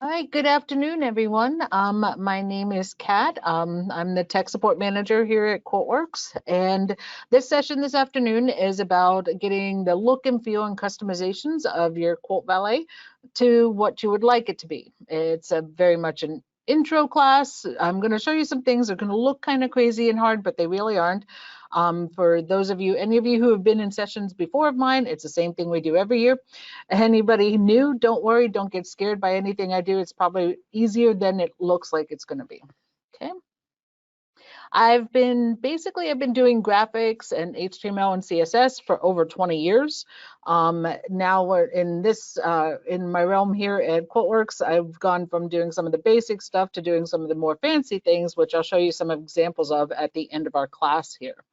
Hi, good afternoon, everyone. My name is Kat. I'm the tech support manager here at QuoteWerks, and this session this afternoon is about getting the look and feel and customizations of your QuoteValet to what you would like it to be. It's a very much an intro class. I'm going to show you some things that are going to look kind of crazy and hard, but they really aren't. For those of you, any of you who have been in sessions before of mine, it's the same thing we do every year. Anybody new, don't worry, don't get scared by anything I do. It's probably easier than it looks like it's going to be. Okay. I've been doing graphics and HTML and CSS for over 20 years. Now we're in this, in my realm here at QuoteWerks, I've gone from doing some of the basic stuff to doing some of the more fancy things, which I'll show you some examples of at the end of our class here.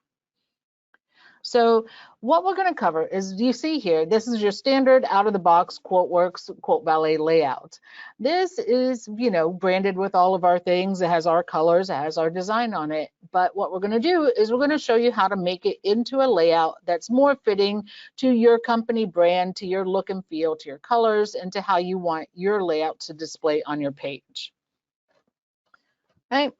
So what we're going to cover is, you see here, this is your standard out-of-the-box QuoteWerks QuoteValet layout. This is, branded with all of our things. It has our colors, it has our design on it. But what we're going to do is we're going to show you how to make it into a layout that's more fitting to your company brand, to your look and feel, to your colors, and to how you want your layout to display on your page. All right.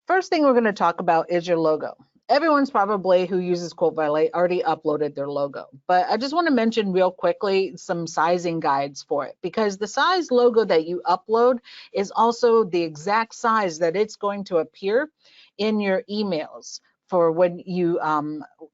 First thing we're going to talk about is your logo. Everyone's probably who uses QuoteValet already uploaded their logo, but I just want to mention real quickly some sizing guides for it, because the size logo that you upload is also the exact size that it's going to appear in your emails for when you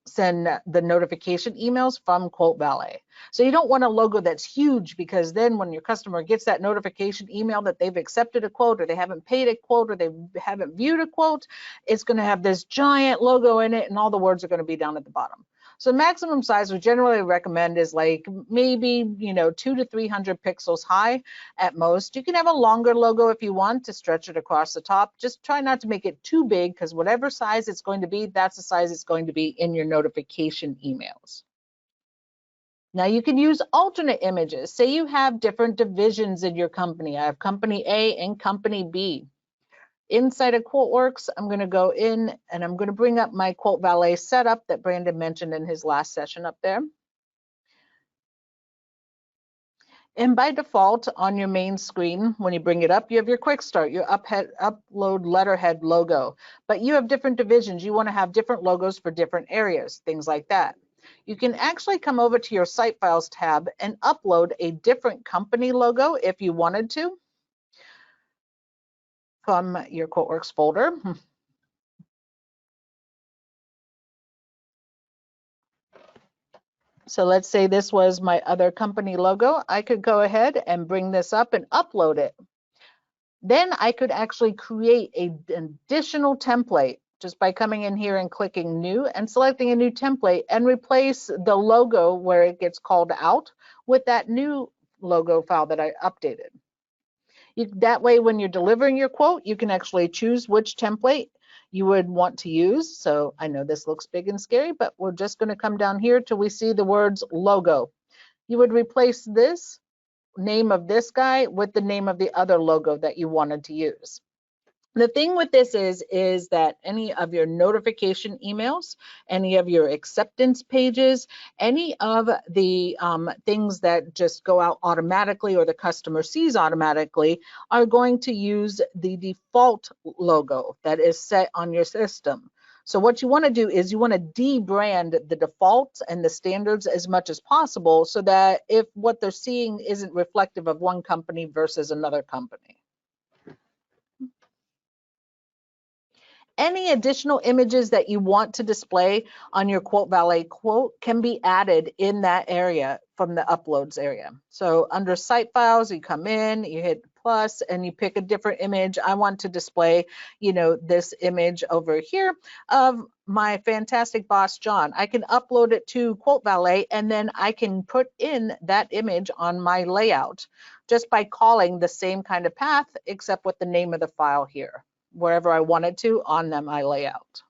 send the notification emails from QuoteValet. So you don't want a logo that's huge, because then when your customer gets that notification email that they've accepted a quote, or they haven't paid a quote, or they haven't viewed a quote, it's going to have this giant logo in it and all the words are going to be down at the bottom. So maximum size we generally recommend is like maybe 200 to 300 pixels high at most. You can have a longer logo if you want to stretch it across the top. Just try not to make it too big, because whatever size it's going to be, that's the size it's going to be in your notification emails. Now you can use alternate images. Say you have different divisions in your company. I have company A and company B. Inside of QuoteWerks, I'm going to go in and I'm going to bring up my QuoteValet setup that Brandon mentioned in his last session up there. And by default, on your main screen, when you bring it up, you have your quick start, your upload letterhead logo. But you have different divisions. You want to have different logos for different areas, things like that. You can actually come over to your Site Files tab and upload a different company logo if you wanted to from your QuoteWerks folder. So let's say this was my other company logo. I could go ahead and bring this up and upload it. Then I could actually create an additional template just by coming in here and clicking new and selecting a new template, and replace the logo where it gets called out with that new logo file that I updated. That way, when you're delivering your quote, you can actually choose which template you would want to use. So I know this looks big and scary, but we're just going to come down here till we see the words logo. You would replace this name of this guy with the name of the other logo that you wanted to use. The thing with this is that any of your notification emails, any of your acceptance pages, any of the things that just go out automatically or the customer sees automatically are going to use the default logo that is set on your system. So what you want to do is you want to debrand the defaults and the standards as much as possible, so that if what they're seeing isn't reflective of one company versus another company. Any additional images that you want to display on your QuoteValet quote can be added in that area from the uploads area. So under site files, you come in, you hit plus, and you pick a different image. I want to display, this image over here of my fantastic boss, John. I can upload it to QuoteValet, and then I can put in that image on my layout just by calling the same kind of path, except with the name of the file here, wherever I wanted to on my layout.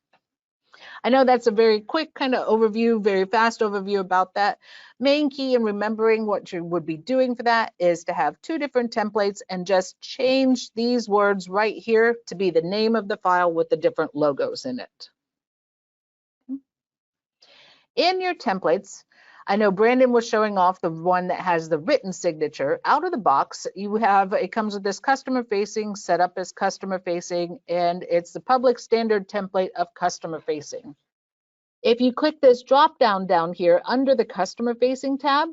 I know that's a very quick kind of overview, very fast overview about that. Main key in remembering what you would be doing for that is to have two different templates and just change these words right here to be the name of the file with the different logos in it. In your templates, I know Brandon was showing off the one that has the written signature. Out of the box, you have, it comes with this customer facing, set up as customer facing, and it's the public standard template of customer facing. If you click this drop down down here under the customer facing tab,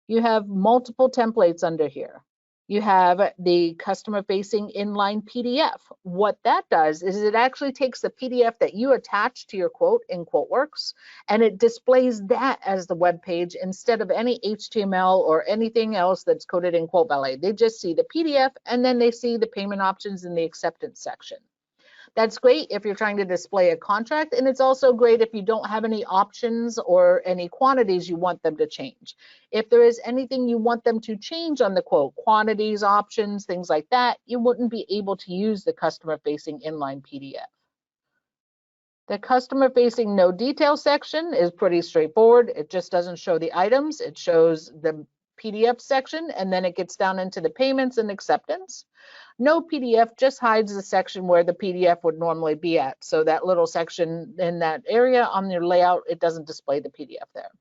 you have multiple templates under here. You have the customer facing inline PDF. What that does is it actually takes the PDF that you attach to your quote in QuoteWerks, and it displays that as the web page instead of any HTML or anything else that's coded in QuoteValet. They just see the PDF and then they see the payment options in the acceptance section. That's great if you're trying to display a contract, and it's also great if you don't have any options or any quantities you want them to change. If there is anything you want them to change on the quote, quantities, options, things like that, you wouldn't be able to use the customer-facing inline PDF. The customer-facing no detail section is pretty straightforward. It just doesn't show the items. It shows the PDF section, and then it gets down into the payments and acceptance. No PDF just hides the section where the PDF would normally be at. So that little section in that area on your layout, it doesn't display the PDF there.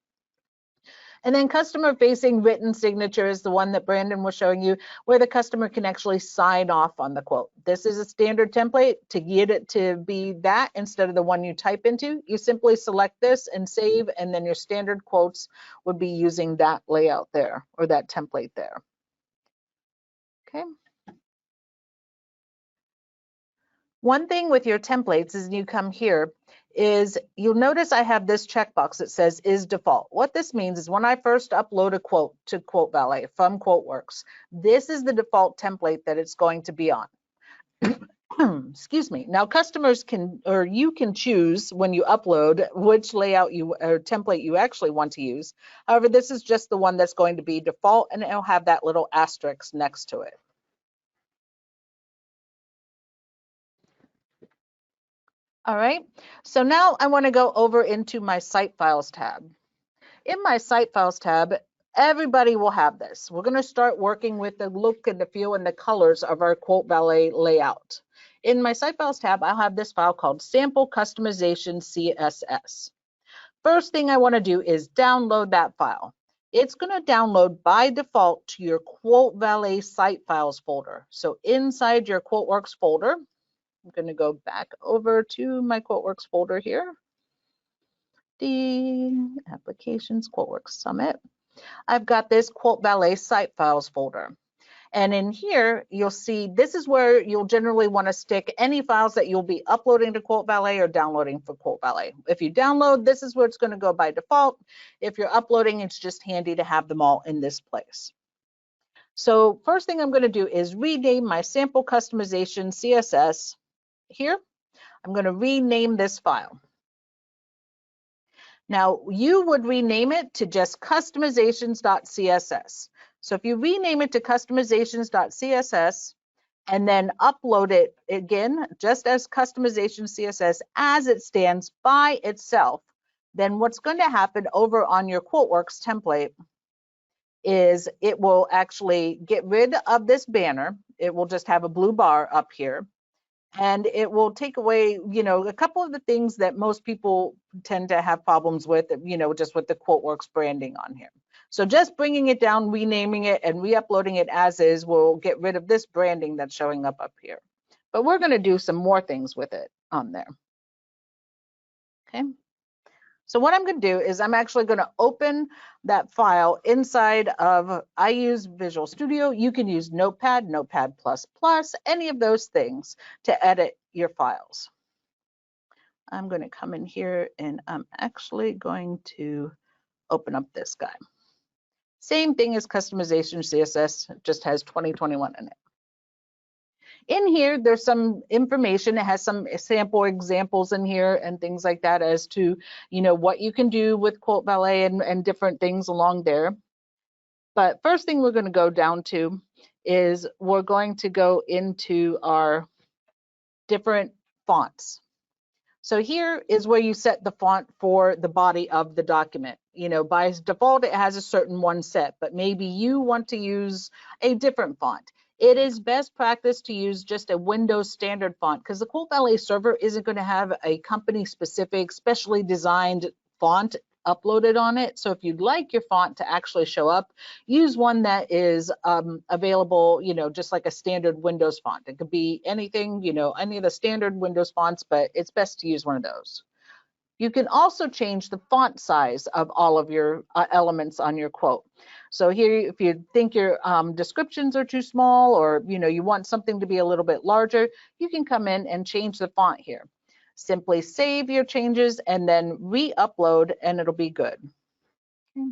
And then customer facing written signature is the one that Brandon was showing you, where the customer can actually sign off on the quote. This is a standard template. To get it to be that instead of the one you type into, you simply select this and save, and then your standard quotes would be using that layout there or that template there. Okay. One thing with your templates is you come here is you'll notice I have this checkbox that says is default. What this means is when I first upload a quote to QuoteValet from QuoteWerks, this is the default template that it's going to be on. Excuse me. Now customers can, or you can choose when you upload which layout you or template you actually want to use. However, this is just the one that's going to be default, and it'll have that little asterisk next to it. All right, so now I want to go over into my Site Files tab. In my Site Files tab, everybody will have this. We're going to start working with the look and the feel and the colors of our QuoteValet layout. In my Site Files tab, I'll have this file called Sample Customization CSS. First thing I want to do is download that file. It's going to download by default to your QuoteValet Site Files folder. So inside your QuoteWerks folder, I'm going to go back over to my QuoteWerks folder here. The applications, QuoteWerks Summit. I've got this QuoteValet Site Files folder. And in here, you'll see this is where you'll generally want to stick any files that you'll be uploading to QuoteValet or downloading for QuoteValet. If you download, this is where it's going to go by default. If you're uploading, it's just handy to have them all in this place. So first thing I'm going to do is rename my sample customization CSS. Here, I'm going to rename this file. Now, you would rename it to just customizations.css. So if you rename it to customizations.css and then upload it again, just as customization CSS as it stands by itself, then what's going to happen over on your QuoteWerks template is it will actually get rid of this banner. It will just have a blue bar up here. And it will take away, a couple of the things that most people tend to have problems with, just with the QuoteWerks branding on here. So just bringing it down, renaming it, and re-uploading it as is will get rid of this branding that's showing up here. But we're going to do some more things with it on there. Okay. So what I'm going to do is I'm actually going to open that file inside of, I use Visual Studio. You can use Notepad, Notepad++, any of those things to edit your files. I'm going to come in here and I'm actually going to open up this guy. Same thing as customization CSS, just has 2021 in it. In here, there's some information. It has some sample examples in here and things like that as to, what you can do with QuoteValet and different things along there. But first thing we're going to go down to is we're going to go into our different fonts. So here is where you set the font for the body of the document. By default, it has a certain one set, but maybe you want to use a different font. It is best practice to use just a Windows standard font because the QuoteValet server isn't going to have a company specific, specially designed font uploaded on it. So if you'd like your font to actually show up, use one that is available, just like a standard Windows font. It could be anything, any of the standard Windows fonts, but it's best to use one of those. You can also change the font size of all of your elements on your quote. So here, if you think your descriptions are too small, or you want something to be a little bit larger, you can come in and change the font here. Simply save your changes and then re-upload, and it'll be good. Okay.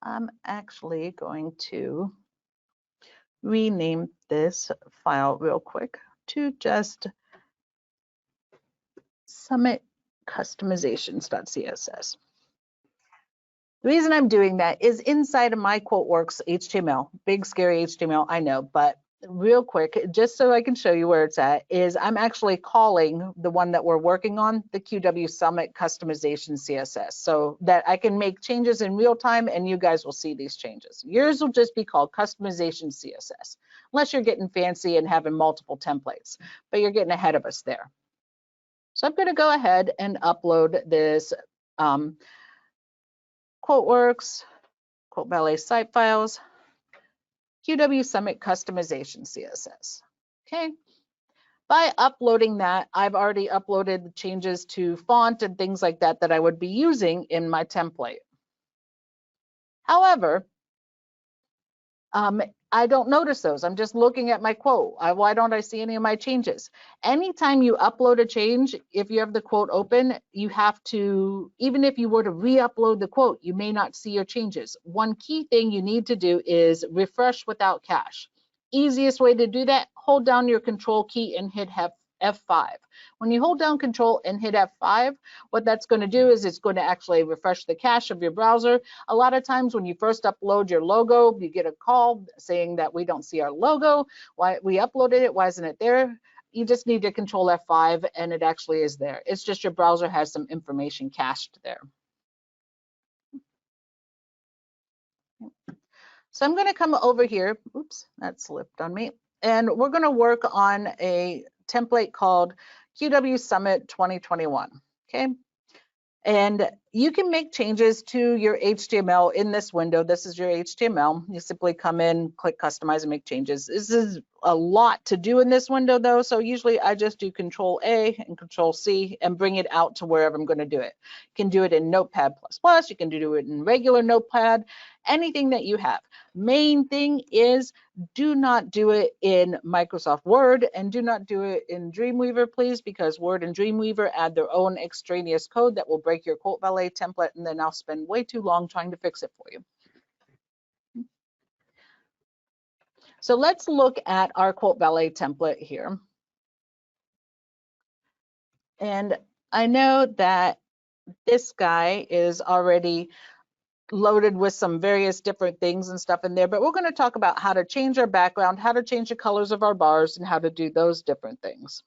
I'm actually going to rename this file real quick to just Summit Customizations.css. The reason I'm doing that is inside of my QuoteWerks HTML, big scary HTML, I know, but real quick, just so I can show you where it's at, is I'm actually calling the one that we're working on, the QW Summit Customization CSS, so that I can make changes in real time and you guys will see these changes. Yours will just be called Customization CSS, unless you're getting fancy and having multiple templates, but you're getting ahead of us there. So I'm going to go ahead and upload this QuoteWerks, QuoteValet site files, QW Summit Customization CSS. Okay. By uploading that, I've already uploaded the changes to font and things like that that I would be using in my template. However, I don't notice those. I'm just looking at my quote. Why don't I see any of my changes? Anytime you upload a change, if you have the quote open, you have to, even if you were to re-upload the quote, you may not see your changes. One key thing you need to do is refresh without cache. Easiest way to do that, hold down your control key and hit F5. When you hold down control and hit F5, what that's going to do is it's going to actually refresh the cache of your browser. A lot of times when you first upload your logo, you get a call saying that we don't see our logo. Why we uploaded it, why isn't it there? You just need to control F5 and it actually is there. It's just your browser has some information cached there. So I'm going to come over here. Oops, that slipped on me. And we're going to work on a template called QW Summit 2021. Okay. And you can make changes to your HTML in this window. This is your HTML. You simply come in, click customize and make changes. This is a lot to do in this window though. So usually I just do Control A and Control C and bring it out to wherever I'm going to do it. You can do it in Notepad++, you can do it in regular Notepad, anything that you have. Main thing is do not do it in Microsoft Word and do not do it in Dreamweaver, please, because Word and Dreamweaver add their own extraneous code that will break your QuoteValet template, and then I'll spend way too long trying to fix it for you. So let's look at our QuoteValet template here. And I know that this guy is already loaded with some various different things and stuff in there, but we're going to talk about how to change our background, how to change the colors of our bars, and how to do those different things.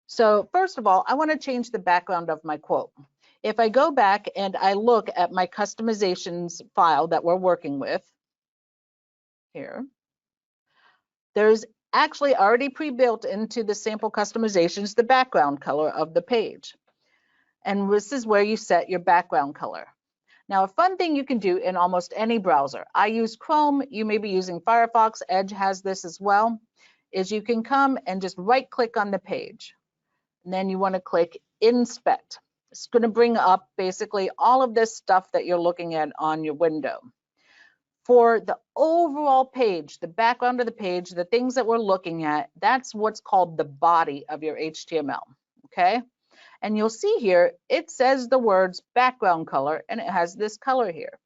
So first of all, I want to change the background of my quote. If I go back and I look at my customizations file that we're working with here, there's actually already pre-built into the sample customizations the background color of the page. And this is where you set your background color. Now, a fun thing you can do in almost any browser, I use Chrome, you may be using Firefox, Edge has this as well, is you can come and just right click on the page. And then you want to click Inspect. It's going to bring up basically all of this stuff that you're looking at on your window. For the overall page, the background of the page, the things that we're looking at, that's what's called the body of your HTML, okay? And you'll see here, it says the words background color, and it has this color here.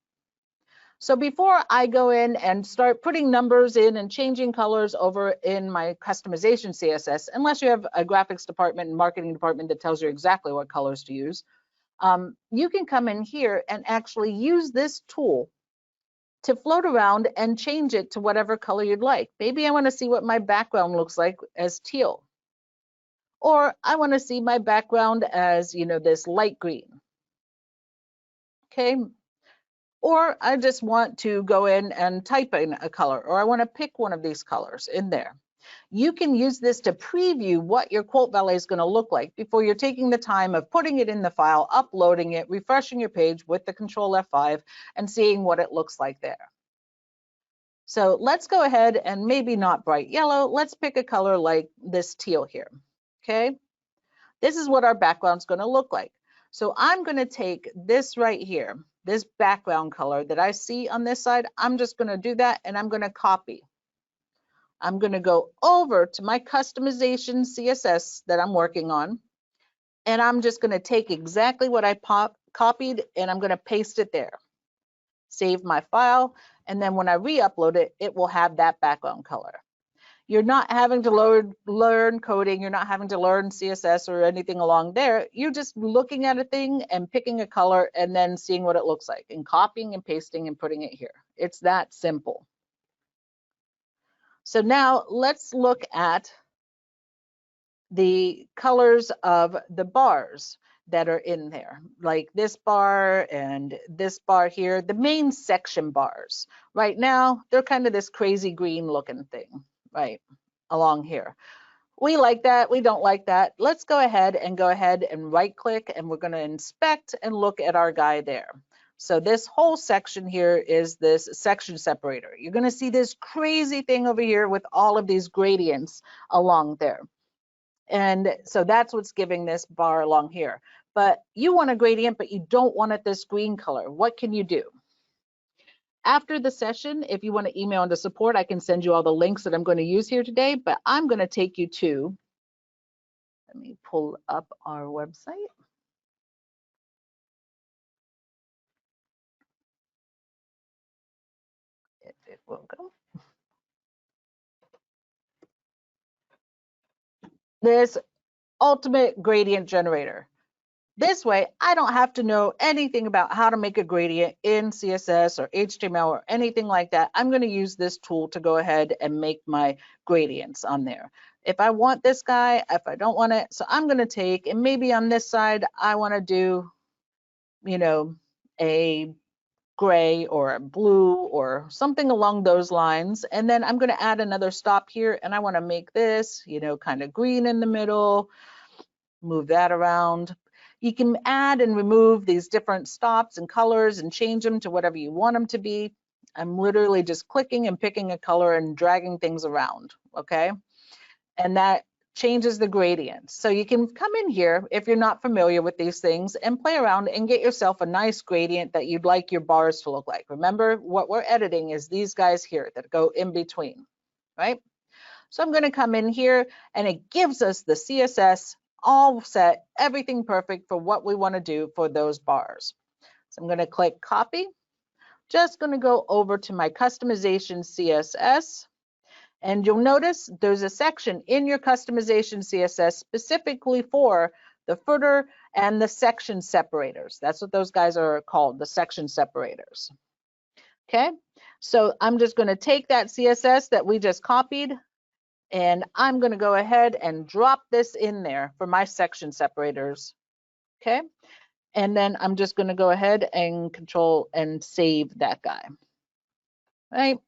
So before I go in and start putting numbers in and changing colors over in my customization CSS, unless you have a graphics department and marketing department that tells you exactly what colors to use, you can come in here and actually use this tool to float around and change it to whatever color you'd like. Maybe I want to see what my background looks like as teal. Or I want to see my background as, this light green. Okay. Or I just want to go in and type in a color, or I want to pick one of these colors in there. You can use this to preview what your QuoteValet is going to look like before you're taking the time of putting it in the file, uploading it, refreshing your page with the Control F5 and seeing what it looks like there. So let's go ahead and maybe not bright yellow. Let's pick a color like this teal here. Okay. This is what our background is going to look like. So I'm going to take this right here, this background color that I see on this side. I'm just going to do that and I'm going to copy. I'm going to go over to my customization CSS that I'm working on. And I'm just going to take exactly what I copied and I'm going to paste it there. Save my file. And then when I re-upload it, it will have that background color. You're not having to learn coding. You're not having to learn CSS or anything along there. You're just looking at a thing and picking a color and then seeing what it looks like and copying and pasting and putting it here. It's that simple. So now let's look at the colors of the bars that are in there, like this bar and this bar here, the main section bars. Right now, they're kind of this crazy green looking thing, right, along here. We like that, we don't like that. Let's go ahead and right click and we're gonna inspect and look at our guy there. So this whole section here is this section separator. You're gonna see this crazy thing over here with all of these gradients along there. And so that's what's giving this bar along here. But you want a gradient, but you don't want it this green color. What can you do? After the session, if you want to email into support, I can send you all the links that I'm going to use here today, but I'm going to take you to, let me pull up our website. If it will go. This ultimate gradient generator. This way, I don't have to know anything about how to make a gradient in CSS or HTML or anything like that. I'm going to use this tool to go ahead and make my gradients on there. If I want this guy, if I don't want it, so I'm going to take, and maybe on this side, I want to do, you know, a gray or a blue or something along those lines. And then I'm going to add another stop here, and I want to make this, you know, kind of green in the middle, move that around. You can add and remove these different stops and colors and change them to whatever you want them to be. I'm literally just clicking and picking a color and dragging things around, okay? And that changes the gradient. So you can come in here if you're not familiar with these things and play around and get yourself a nice gradient that you'd like your bars to look like. Remember, what we're editing is these guys here that go in between, right? So I'm going to come in here and it gives us the CSS all set, everything perfect for what we want to do for those bars. So I'm going to click copy. Just going to go over to my customization CSS. And you'll notice there's a section in your customization CSS specifically for the footer and the section separators. That's what those guys are called, the section separators. Okay, so I'm just going to take that CSS that we just copied, and I'm going to go ahead and drop this in there for my section separators. Okay, and then I'm just going to go ahead and control and save that guy. Right.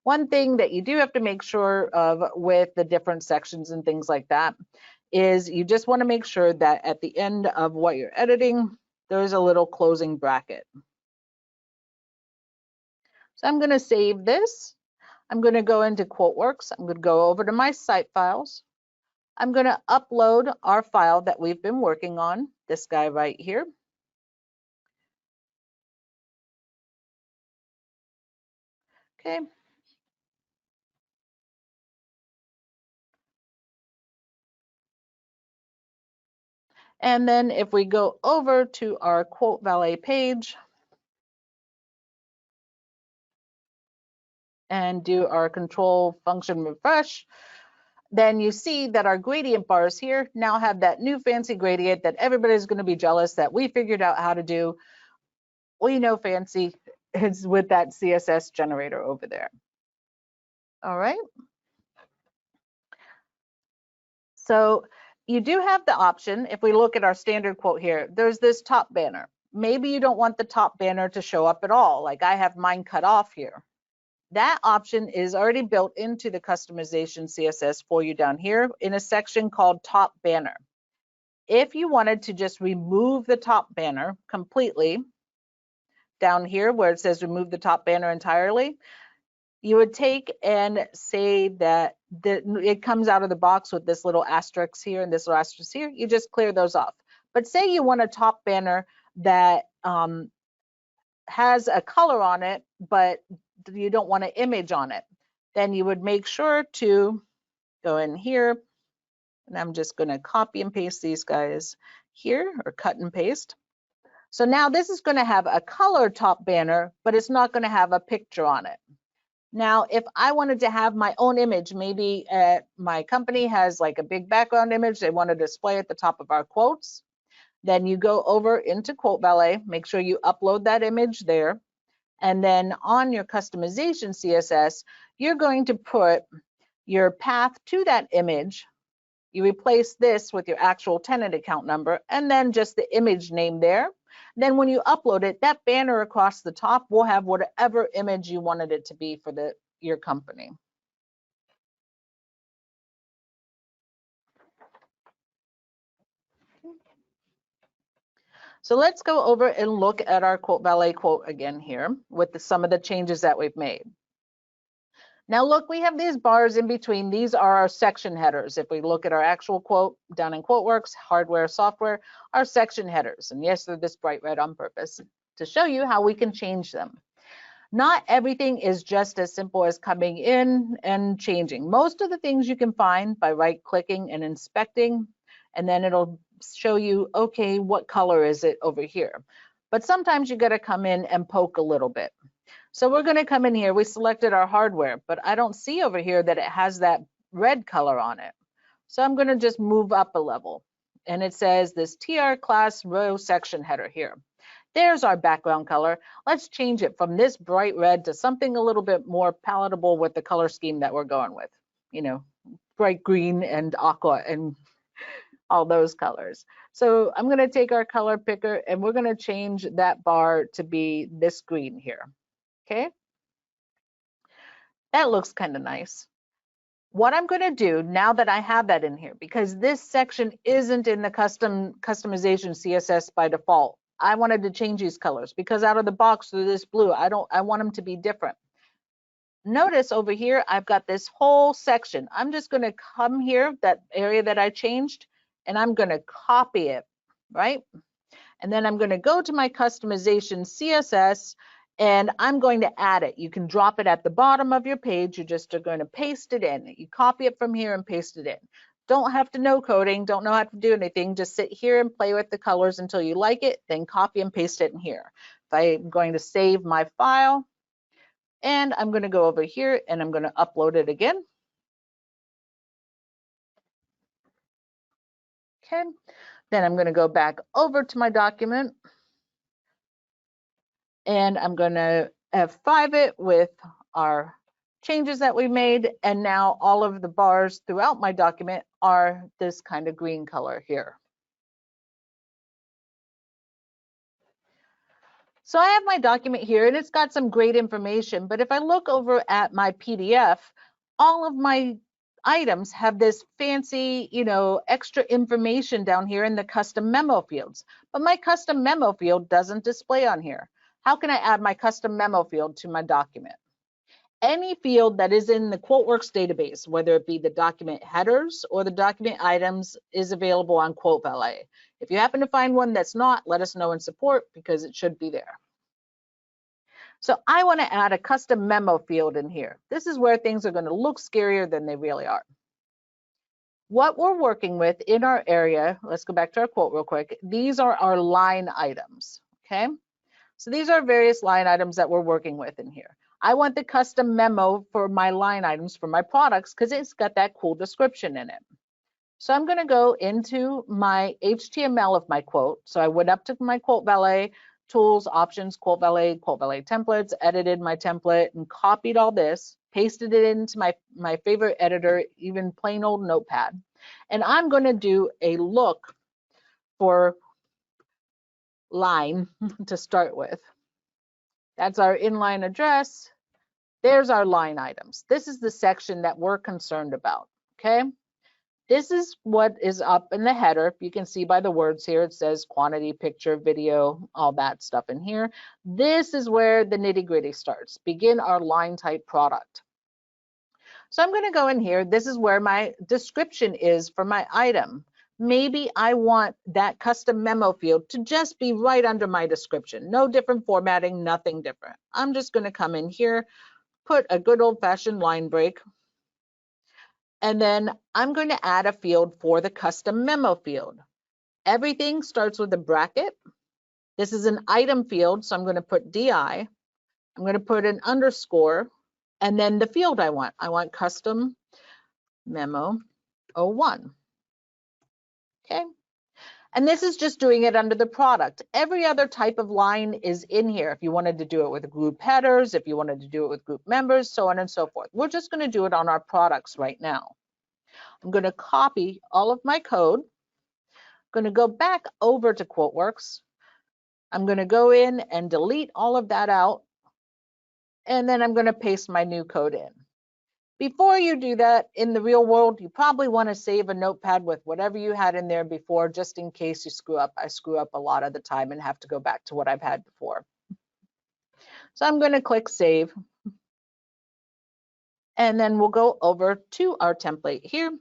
One thing that you do have to make sure of with the different sections and things like that is you just want to make sure that at the end of what you're editing, there's a little closing bracket. So I'm going to save this. I'm going to go into QuoteWerks. I'm going to go over to my site files. I'm going to upload our file that we've been working on, this guy right here. Okay. And then if we go over to our QuoteValet page and do our control function refresh, then you see that our gradient bars here now have that new fancy gradient that everybody's going to be jealous that we figured out how to do. We know fancy is with that CSS generator over there. All right. So you do have the option, if we look at our standard quote here, there's this top banner. Maybe you don't want the top banner to show up at all, like I have mine cut off here. That option is already built into the customization CSS for you down here in a section called Top Banner. If you wanted to just remove the top banner completely, down here where it says remove the top banner entirely, you would take and say that it comes out of the box with this little asterisk here and this little asterisk here. You just clear those off. But say you want a top banner that has a color on it, but you don't want an image on it, then you would make sure to go in here, and I'm just going to copy and paste these guys here, or cut and paste. So now this is going to have a color top banner, but it's not going to have a picture on it. Now, if I wanted to have my own image, maybe my company has like a big background image they want to display at the top of our quotes, then you go over into QuoteValet, make sure you upload that image there, and then on your customization CSS, you're going to put your path to that image. You replace this with your actual tenant account number and then just the image name there. Then when you upload it, that banner across the top will have whatever image you wanted it to be for your company. So let's go over and look at our QuoteValet quote again here with some of the changes that we've made. Now look, we have these bars in between. These are our section headers. If we look at our actual quote down in QuoteWerks, hardware, software, our section headers. And yes, they're this bright red on purpose to show you how we can change them. Not everything is just as simple as coming in and changing. Most of the things you can find by right-clicking and inspecting, and then it'll show you, okay, what color is it over here? But sometimes you got to come in and poke a little bit. So we're going to come in here. We selected our hardware, but I don't see over here that it has that red color on it. So I'm going to just move up a level. And it says this TR class row section header here. There's our background color. Let's change it from this bright red to something a little bit more palatable with the color scheme that we're going with. You know, bright green and aqua and all those colors. So I'm going to take our color picker and we're going to change that bar to be this green here. Okay, that looks kind of nice. What I'm going to do now that I have that in here, because this section isn't in the customization CSS by default, I wanted to change these colors because out of the box they're this blue. I want them to be different. Notice over here I've got this whole section. I'm just going to come here, that area that I changed, and I'm going to copy it, right? And then I'm going to go to my customization CSS and I'm going to add it. You can drop it at the bottom of your page. You just are going to paste it in. You copy it from here and paste it in. Don't have to know coding, don't know how to do anything. Just sit here and play with the colors until you like it, then copy and paste it in here. If I'm going to save my file, and I'm going to go over here and I'm going to upload it again. Okay, then I'm going to go back over to my document and I'm going to F5 it with our changes that we made, and now all of the bars throughout my document are this kind of green color here. So I have my document here and it's got some great information, but if I look over at my PDF, all of my items have this fancy, you know, extra information down here in the custom memo fields, but my custom memo field doesn't display on here. How can I add my custom memo field to my document? Any field that is in the QuoteWerks database, whether it be the document headers or the document items, is available on QuoteValet. If you happen to find one that's not, let us know in support because it should be there. So I want to add a custom memo field in here. This is where things are going to look scarier than they really are. What we're working with in our area, let's go back to our quote real quick. These are our line items, okay? So these are various line items that we're working with in here. I want the custom memo for my line items for my products because it's got that cool description in it. So I'm going to go into my HTML of my quote. So I went up to my QuoteValet, tools, options, QuoteValet, QuoteValet templates, edited my template and copied all this, pasted it into my favorite editor, even plain old Notepad. And I'm going to do a look for line to start with. That's our inline address. There's our line items. This is the section that we're concerned about, okay? This is what is up in the header. You can see by the words here, it says quantity, picture, video, all that stuff in here. This is where the nitty-gritty starts. Begin our line type product. So I'm going to go in here. This is where my description is for my item. Maybe I want that custom memo field to just be right under my description. No different formatting, nothing different. I'm just going to come in here, put a good old-fashioned line break. And then I'm going to add a field for the custom memo field. Everything starts with a bracket. This is an item field, so I'm going to put DI. I'm going to put an underscore, and then the field I want custom memo 01. Okay. And this is just doing it under the product. Every other type of line is in here. If you wanted to do it with group headers, if you wanted to do it with group members, so on and so forth. We're just going to do it on our products right now. I'm going to copy all of my code. I'm going to go back over to QuoteWerks. I'm going to go in and delete all of that out. And then I'm going to paste my new code in. Before you do that, in the real world, you probably want to save a notepad with whatever you had in there before, just in case you screw up. I screw up a lot of the time and have to go back to what I've had before. So I'm going to click save. And then we'll go over to our template here.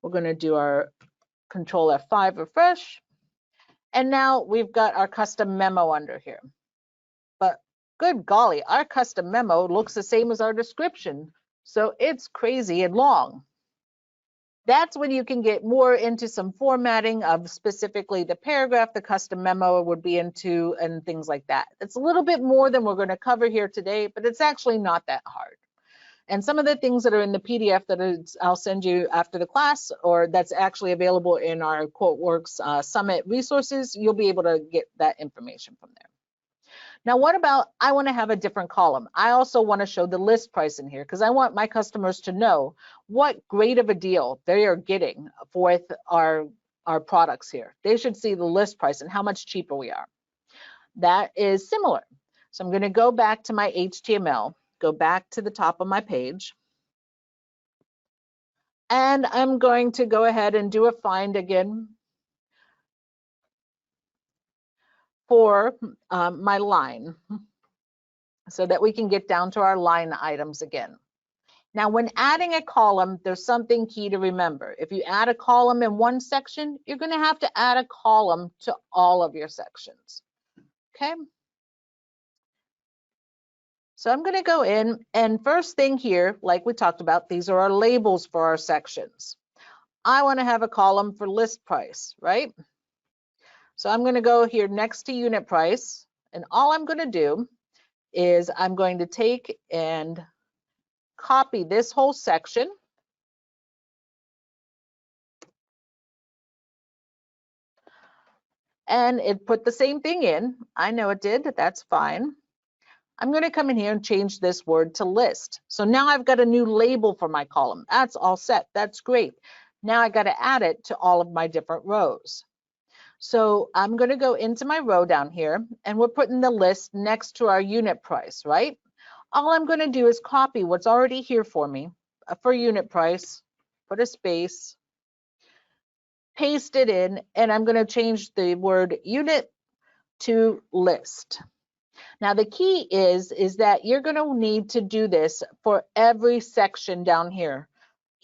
We're going to do our Control F5 refresh. And now we've got our custom memo under here. But good golly, our custom memo looks the same as our description. So it's crazy and long. That's when you can get more into some formatting of specifically the paragraph the custom memo would be into and things like that. It's a little bit more than we're going to cover here today, but it's actually not that hard. And some of the things that are in the PDF that I'll send you after the class, or that's actually available in our QuoteWerks Summit resources, you'll be able to get that information from there. Now, what about, I want to have a different column. I also want to show the list price in here because I want my customers to know what great of a deal they are getting with our products here. They should see the list price and how much cheaper we are. That is similar. So I'm going to go back to my HTML, go back to the top of my page, and I'm going to go ahead and do a find again for my line so that we can get down to our line items again. Now, when adding a column, there's something key to remember. If you add a column in one section, you're going to have to add a column to all of your sections. Okay. So I'm going to go in, and first thing here, like we talked about, these are our labels for our sections. I want to have a column for list price, right? So I'm going to go here next to unit price, and all I'm going to do is I'm going to take and copy this whole section. And it put the same thing in. I know it did, that's fine. I'm going to come in here and change this word to list. So now I've got a new label for my column. That's all set. That's great. Now I got to add it to all of my different rows. So I'm going to go into my row down here, and we're putting the list next to our unit price, right? All I'm going to do is copy what's already here for me for unit price, put a space, paste it in, and I'm going to change the word unit to list. Now the key is that you're going to need to do this for every section down here,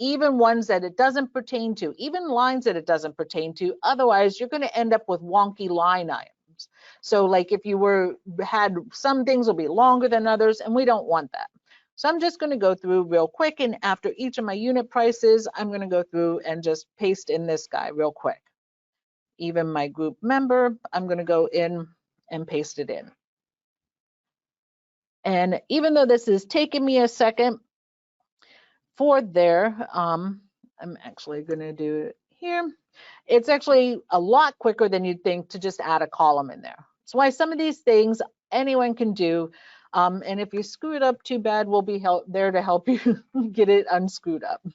even ones that it doesn't pertain to, even lines that it doesn't pertain to. Otherwise, you're going to end up with wonky line items. So like if you had some things will be longer than others, and we don't want that. So I'm just going to go through real quick, and after each of my unit prices, I'm going to go through and just paste in this guy real quick. Even my group member, I'm going to go in and paste it in. And even though this is taking me a second for there, I'm actually going to do it here. It's actually a lot quicker than you'd think to just add a column in there. That's why some of these things anyone can do. And if you screw it up too bad, we'll be there to help you get it unscrewed up. If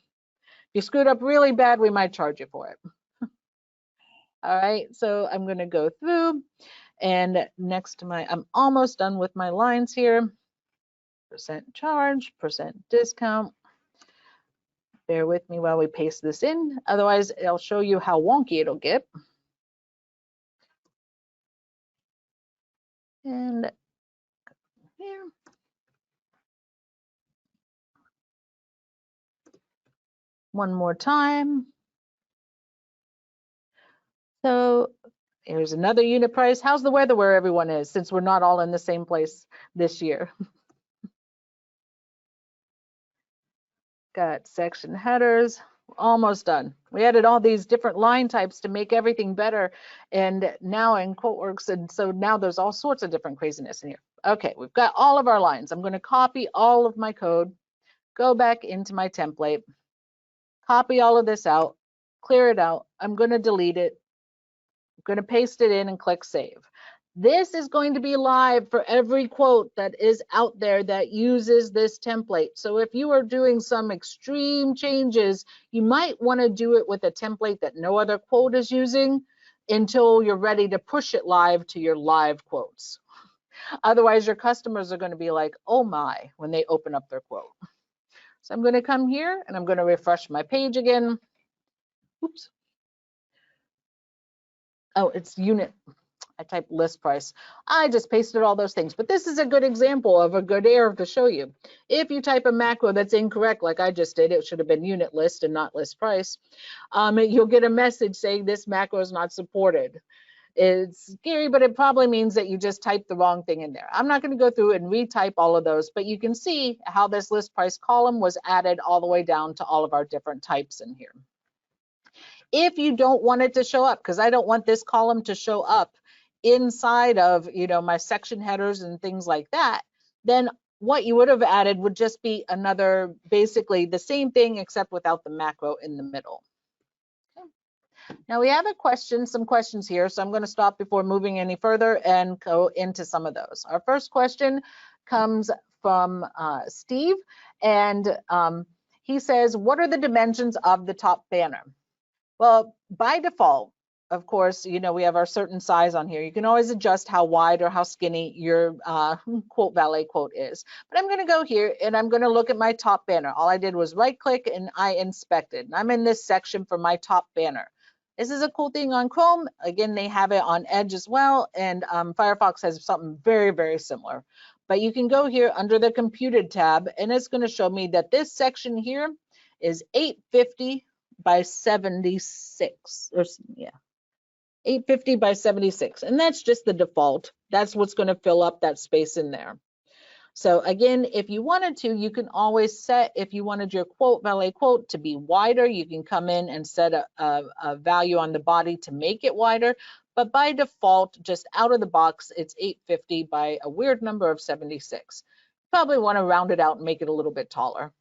you screwed up really bad, we might charge you for it. All right, so I'm going to go through, and next to I'm almost done with my lines here. percent charge, percent discount. Bear with me while we paste this in. Otherwise, I'll show you how wonky it'll get. And here. One more time. So here's another unit price. How's the weather where everyone is, since we're not all in the same place this year? Got section headers, almost done. We added all these different line types to make everything better. And now in QuoteWerks, and so now there's all sorts of different craziness in here. Okay, we've got all of our lines. I'm going to copy all of my code, go back into my template, copy all of this out, clear it out. I'm going to delete it. I'm going to paste it in and click save. This is going to be live for every quote that is out there that uses this template. So if you are doing some extreme changes, you might want to do it with a template that no other quote is using until you're ready to push it live to your live quotes. Otherwise, your customers are going to be like, oh my, when they open up their quote. So I'm going to come here and I'm going to refresh my page again. Oops. Oh, it's unit. I typed list price. I just pasted all those things, but this is a good example of a good error to show you. If you type a macro that's incorrect, like I just did, it should have been unit list and not list price. You'll get a message saying this macro is not supported. It's scary, but it probably means that you just typed the wrong thing in there. I'm not going to go through and retype all of those, but you can see how this list price column was added all the way down to all of our different types in here. If you don't want it to show up, because I don't want this column to show up inside of, you know, my section headers and things like that, then what you would have added would just be another, basically the same thing except without the macro in the middle. Okay. Now we have a question, some questions here, so I'm going to stop before moving any further and go into some of those. Our first question comes from Steve, and he says, what are the dimensions of the top banner? Well, by default, of course, you know, we have our certain size on here. You can always adjust how wide or how skinny your QuoteValet quote is. But I'm going to go here and I'm going to look at my top banner. All I did was right click and I inspected. And I'm in this section for my top banner. This is a cool thing on Chrome. Again, they have it on Edge as well. And Firefox has something very, very similar. But you can go here under the computed tab and it's going to show me that this section here is 850 by 76, or yeah, 850 by 76, and that's just the default. That's what's going to fill up that space in there. So again, if you wanted to, you can always set, if you wanted your QuoteValet quote to be wider, you can come in and set a value on the body to make it wider. But by default, just out of the box, it's 850 by a weird number of 76. Probably want to round it out and make it a little bit taller.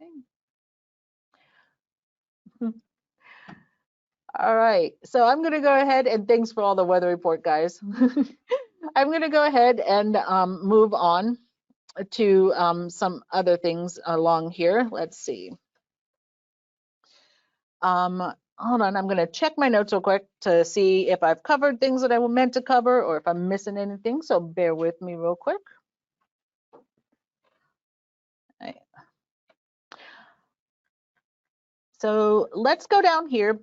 Okay. All right, so I'm going to go ahead and thanks for all the weather report, guys. I'm going to go ahead and move on to some other things along here. Let's see. Hold on, I'm going to check my notes real quick to see if I've covered things that I meant to cover or if I'm missing anything. So bear with me real quick. All right. So let's go down here.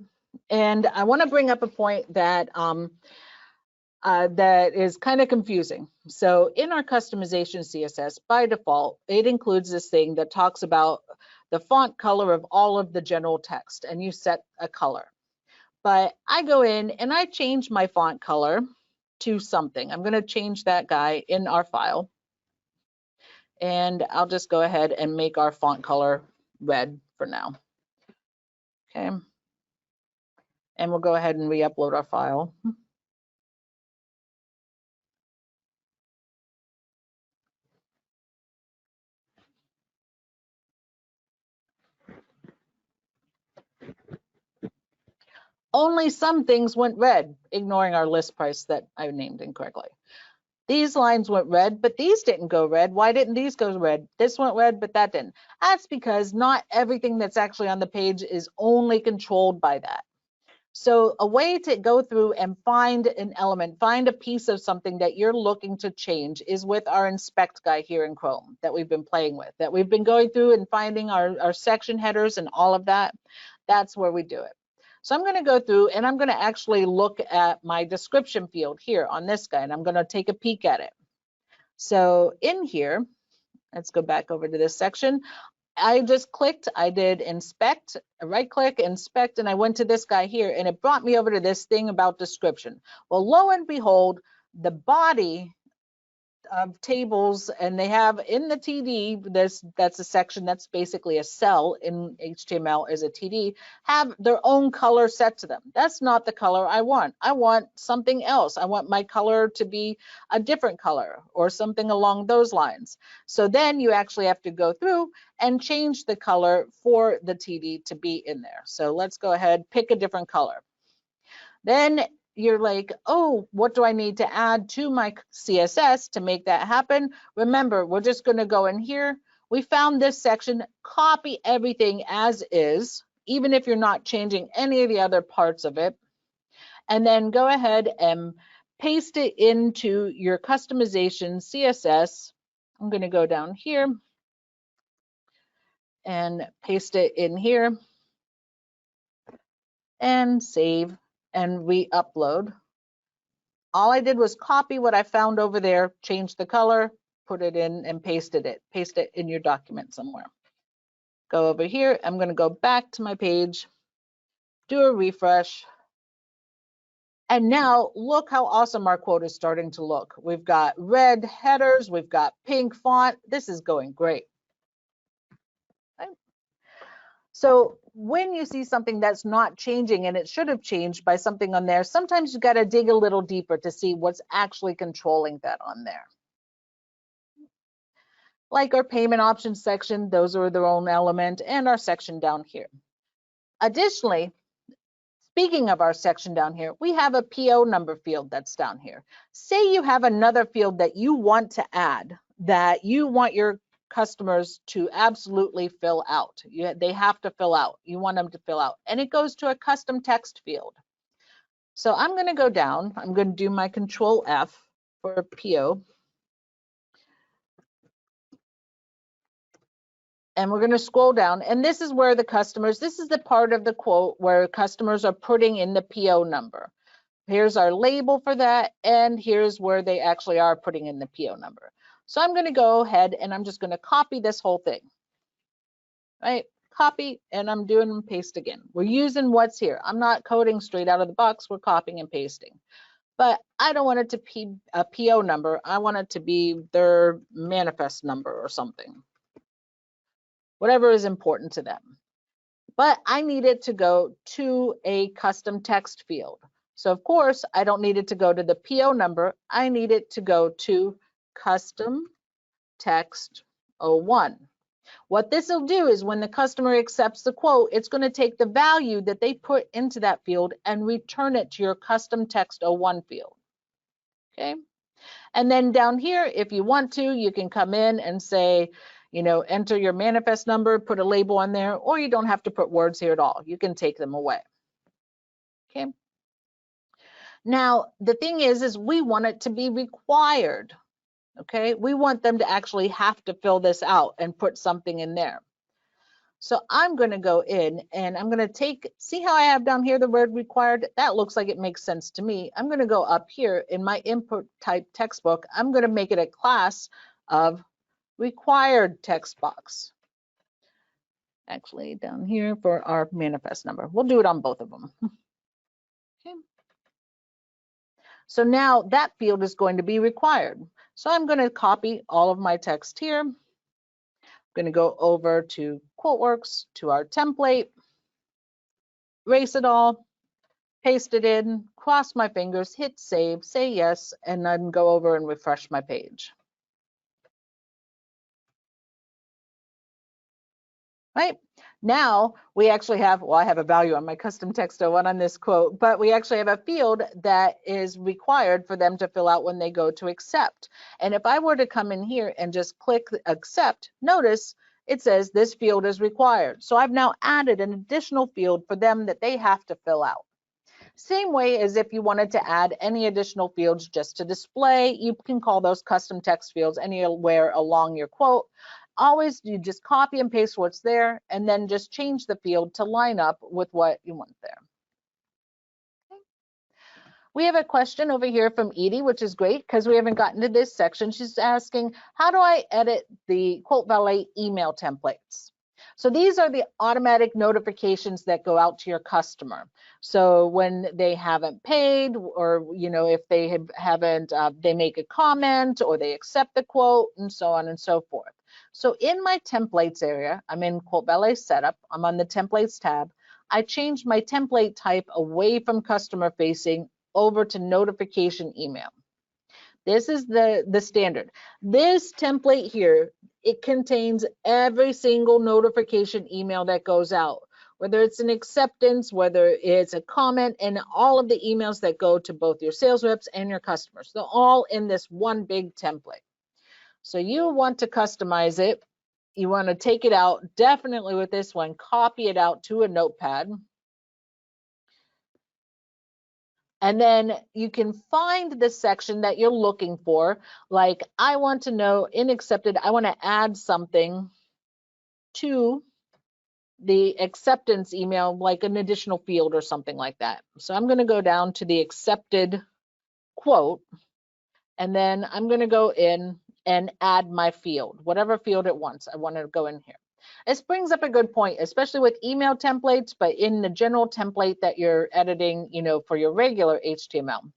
And I want to bring up a point that that is kind of confusing. So in our customization CSS, by default, it includes this thing that talks about the font color of all of the general text, and you set a color. But I go in and I change my font color to something. I'm going to change that guy in our file. And I'll just go ahead and make our font color red for now. Okay. And we'll go ahead and re-upload our file. Only some things went red, ignoring our list price that I named incorrectly. These lines went red, but these didn't go red. Why didn't these go red? This went red, but that didn't. That's because not everything that's actually on the page is only controlled by that. So a way to go through and find an element, find a piece of something that you're looking to change is with our inspect guy here in Chrome that we've been playing with, that we've been going through and finding our section headers and all of that. That's where we do it. So I'm going to go through and I'm going to actually look at my description field here on this guy, and I'm going to take a peek at it. So in here, let's go back over to this section. I just clicked, I did inspect, right click, inspect, and I went to this guy here and it brought me over to this thing about description. Well, lo and behold, the body of tables, and they have in the TD, that's a section that's basically a cell in HTML is a TD, have their own color set to them. That's not the color I want. I want something else. I want my color to be a different color or something along those lines. So then you actually have to go through and change the color for the TD to be in there. So let's go ahead, pick a different color. Then you're like, oh, what do I need to add to my CSS to make that happen? Remember, we're just going to go in here. We found this section, copy everything as is, even if you're not changing any of the other parts of it. And then go ahead and paste it into your customization CSS. I'm going to go down here and paste it in here and save and re-upload. All I did was copy what I found over there, change the color, put it in and pasted it. Paste it in your document somewhere. Go over here. I'm going to go back to my page, do a refresh. And now look how awesome our quote is starting to look. We've got red headers. We've got pink font. This is going great. Okay. So when you see something that's not changing and it should have changed by something on there, sometimes you got to dig a little deeper to see what's actually controlling that on there. Like our payment options section, those are their own element, and our section down here. Additionally, speaking of our section down here, we have a PO number field that's down here. Say you have another field that you want to add, that you want your customers to absolutely fill out. They have to fill out. You want them to fill out. And it goes to a custom text field. So I'm going to go down. I'm going to do my Control F for PO. And we're going to scroll down. And this is where the customers, this is the part of the quote where customers are putting in the PO number. Here's our label for that. And here's where they actually are putting in the PO number. So I'm going to go ahead and I'm just going to copy this whole thing. Right? Copy, and I'm doing paste again. We're using what's here. I'm not coding straight out of the box. We're copying and pasting. But I don't want it to be a PO number. I want it to be their manifest number or something. Whatever is important to them. But I need it to go to a custom text field. So of course, I don't need it to go to the PO number. I need it to go to custom text 01. What this will do is when the customer accepts the quote, it's going to take the value that they put into that field and return it to your custom text 01 field. Okay. And then down here, if you want to, you can come in and say, you know, enter your manifest number, put a label on there, or you don't have to put words here at all. You can take them away. Okay. Now, the thing is we want it to be required. Okay. We want them to actually have to fill this out and put something in there. So I'm going to go in and I'm going to take, see how I have down here the word required? That looks like it makes sense to me. I'm going to go up here in my input type textbook. I'm going to make it a class of required text box. Actually down here for our manifest number. We'll do it on both of them. Okay. So now that field is going to be required. So I'm going to copy all of my text here. I'm going to go over to QuoteWerks, to our template, erase it all, paste it in, cross my fingers, hit save, say yes, and then go over and refresh my page. Right? Now we actually have, well, I have a value on my custom text 01 on this quote, but we actually have a field that is required for them to fill out when they go to accept. And if I were to come in here and just click accept, notice it says this field is required. So I've now added an additional field for them that they have to fill out. Same way as if you wanted to add any additional fields just to display, you can call those custom text fields anywhere along your quote. Always, you just copy and paste what's there and then just change the field to line up with what you want there. We have a question over here from Edie, which is great because we haven't gotten to this section. She's asking, how do I edit the QuoteValet email templates? So these are the automatic notifications that go out to your customer. So when they haven't paid, or if they haven't, they make a comment or they accept the quote, and so on and so forth. So in my templates area, I'm in QuoteValet Setup. I'm on the Templates tab. I changed my template type away from customer facing over to notification email. This is the standard. This template here, it contains every single notification email that goes out, whether it's an acceptance, whether it's a comment, and all of the emails that go to both your sales reps and your customers. They're all in this one big template. So you want to customize it. You want to take it out, definitely with this one, copy it out to a notepad. And then you can find the section that you're looking for. Like, I want to know in accepted, I want to add something to the acceptance email, like an additional field or something like that. So I'm going to go down to the accepted quote, and then I'm going to go in and add my field, whatever field it wants. I want to go in here. This brings up a good point, especially with email templates, but in the general template that you're editing, for your regular HTML.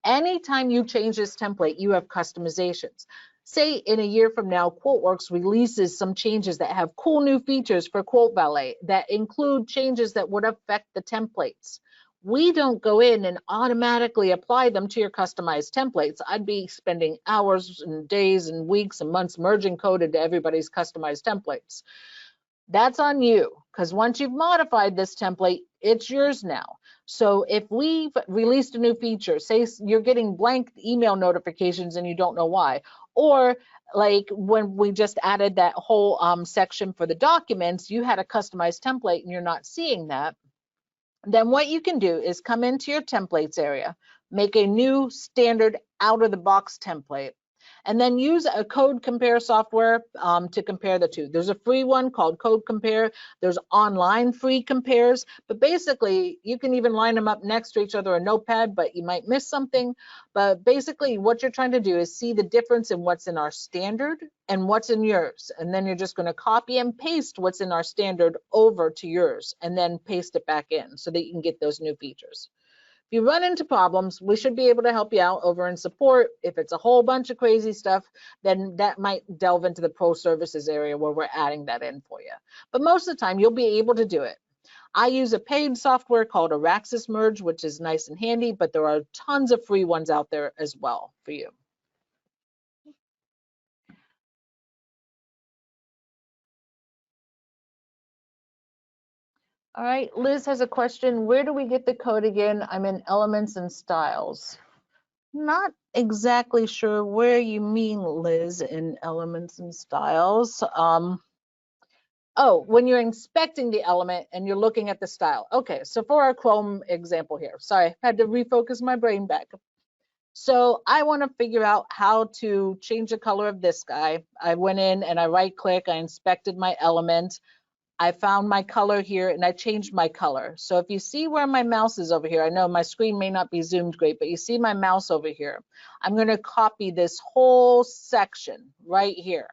Anytime you change this template, you have customizations. Say in a year from now, QuoteWerks releases some changes that have cool new features for QuoteValet that include changes that would affect the templates. We don't go in and automatically apply them to your customized templates. I'd be spending hours and days and weeks and months merging code into everybody's customized templates. That's on you, because once you've modified this template, it's yours now. So if we've released a new feature, say you're getting blank email notifications and you don't know why, or like when we just added that whole section for the documents, you had a customized template and you're not seeing that, then what you can do is come into your templates area, make a new standard out-of-the-box template, and then use a code compare software to compare the two. There's a free one called Code Compare. There's online free compares, but basically you can even line them up next to each other in Notepad, but you might miss something. But basically what you're trying to do is see the difference in what's in our standard and what's in yours. And then you're just going to copy and paste what's in our standard over to yours and then paste it back in so that you can get those new features. If you run into problems, we should be able to help you out over in support. If it's a whole bunch of crazy stuff, then that might delve into the pro services area where we're adding that in for you. But most of the time, you'll be able to do it. I use a paid software called Araxis Merge, which is nice and handy, but there are tons of free ones out there as well for you. All right, Liz has a question. Where do we get the code again? I'm in Elements and Styles. Not exactly sure where you mean, Liz, in Elements and Styles. Oh, when you're inspecting the element and you're looking at the style. Okay, so for our Chrome example here, sorry, I had to refocus my brain back. So I want to figure out how to change the color of this guy. I went in and I right-click, I inspected my element. I found my color here and I changed my color. So if you see where my mouse is over here, I know my screen may not be zoomed great, but you see my mouse over here. I'm going to copy this whole section right here.